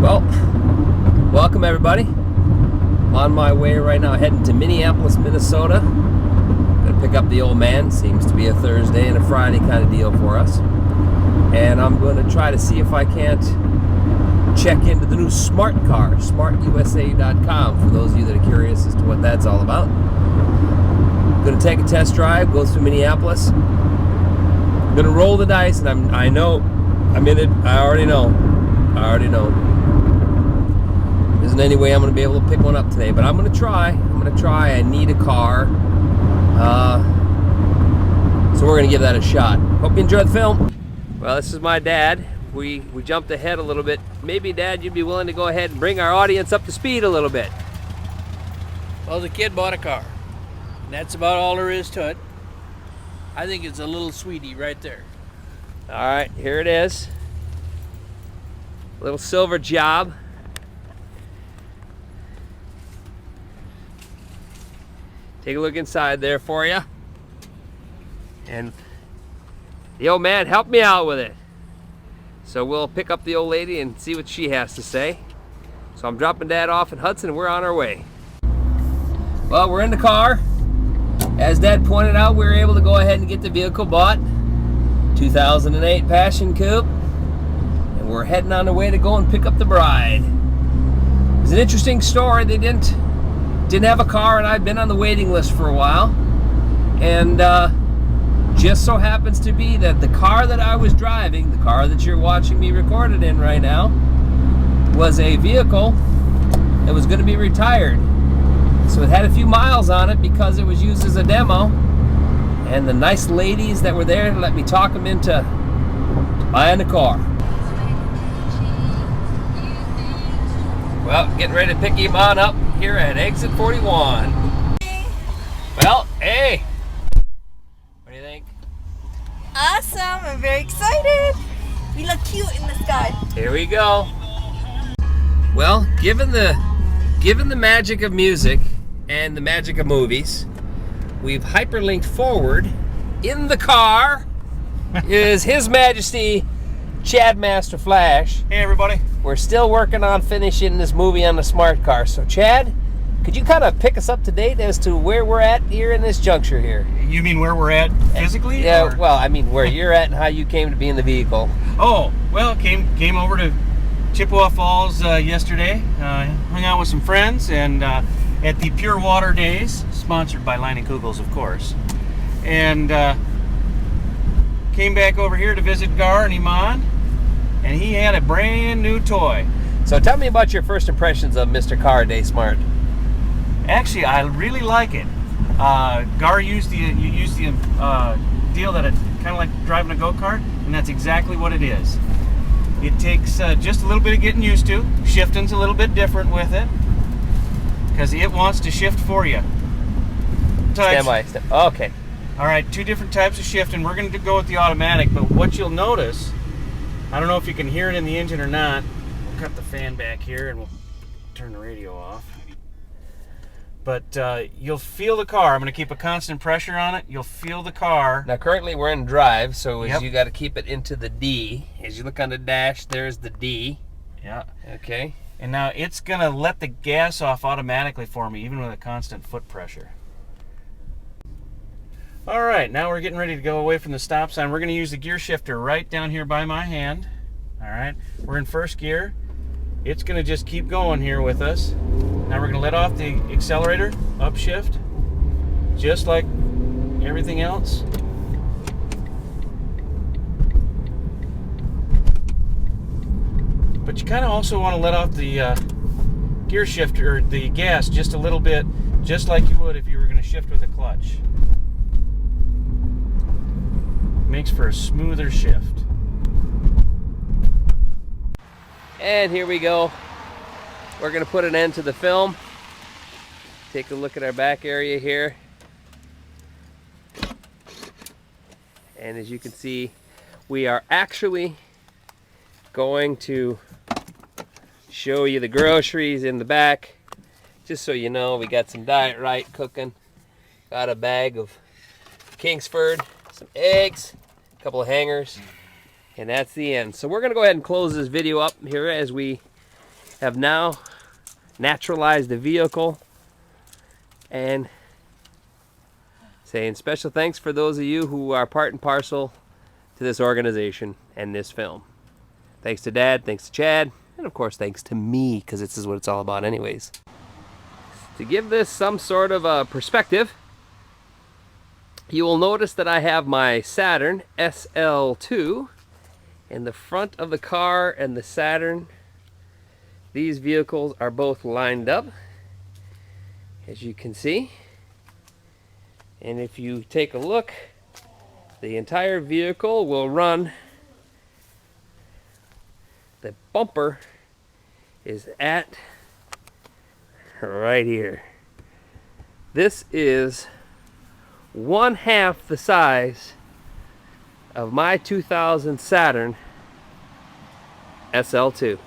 Well, welcome everybody. On my way right now, heading to Minneapolis, Minnesota. Gonna pick up the old man. Seems to be a Thursday and a Friday kind of deal for us. And I'm going to try to see if I can't check into the new Smartcar, smartusa.com, for those of you that are curious as to what that's all about. Going to take a test drive, go through Minneapolis. I'm going to roll the dice, and I know I'm in it. I already know. There isn't any way I'm going to be able to pick one up today, but I'm going to try. I need a car. So we're going to give that a shot. Hope you enjoyed the film. Well, this is my dad. We jumped ahead a little bit. Maybe, Dad, you'd be willing to go ahead and bring our audience up to speed a little bit. Well, the kid bought a car. And that's about all there is to it. I think it's a little sweetie right there. All right, here it is. Little silver job. Take a look inside there for you. And the old man helped me out with it. So we'll pick up the old lady and see what she has to say. So I'm dropping Dad off in Hudson and we're on our way. Well, we're in the car. As Dad pointed out, we were able to go ahead and get the vehicle bought. 2008 Passion Coupe. And we're heading on the way to go and pick up the bride. It's an interesting story. They didn't have a car, and I've been on the waiting list for a while. And just so happens to be that the car that I was driving, the car that you're watching me recorded in right now, was a vehicle that was going to be retired. So it had a few miles on it because it was used as a demo. And the nice ladies that were there let me talk them into buying the car. Well, getting ready to pick him on up here at exit 41. Well, hey! What do you think? Awesome! I'm very excited! We look cute in the sky. Here we go. Well, given the magic of music and the magic of movies, we've hyperlinked forward. In the car is His Majesty Chad Master Flash. Hey everybody. We're still working on finishing this movie on the Smartcar. So Chad, could you kind of pick us up to date as to where we're at here in this juncture here? You mean where we're at physically? Yeah, or? well, I mean where you're at and how you came to be in the vehicle. Oh, well, came over to Chippewa Falls yesterday. Hung out with some friends and at the Pure Water Days, sponsored by Line & Kugels, of course. And came back over here to visit Gar and Iman, and he had a brand new toy. So tell me about your first impressions of Mr. Car Day Smart. Actually, I really like it. Gar used the deal that it's kind of like driving a go-kart, and that's exactly what it is. It takes just a little bit of getting used to. Shifting's a little bit different with it, because it wants to shift for you. Stand by. Okay. All right, two different types of shifting. We're going to go with the automatic, but what you'll notice, I don't know if you can hear it in the engine or not. We'll cut the fan back here and we'll turn the radio off. But you'll feel the car. I'm going to keep a constant pressure on it. You'll feel the car. Now currently we're in drive, so Yep. you got to keep it into the D. As you look on the dash, there's the D. Yeah. Okay. And now it's going to let the gas off automatically for me, even with a constant foot pressure. All right, now we're getting ready to go away from the stop sign. We're going to use the gear shifter right down here by my hand. All right, we're in first gear. It's going to just keep going here with us. Now we're going to let off the accelerator, upshift, just like everything else. But you kind of also want to let off the gear shifter, or the gas, just a little bit, just like you would if you were going to shift with a clutch. Makes for a smoother shift. And here we go. We're going to put an end to the film. Take a look at our back area here. And as you can see, we are actually going to show you the groceries in the back. Just so you know, we got some Diet Right cooking. Got a bag of Kingsford, some eggs, a couple of hangers, and that's the end. So we're going to go ahead and close this video up here as we have now naturalized the vehicle, and saying special thanks for those of you who are part and parcel to this organization and this film. Thanks to Dad, thanks to Chad, and of course thanks to me, because this is what it's all about anyways. To give this some sort of a perspective, you will notice that I have my Saturn SL2 in the front of the car, and the Saturn, these vehicles are both lined up, as you can see. And if you take a look, the entire vehicle will run. The bumper is at right here. This is 1/2 the size of my 2000 Saturn SL2.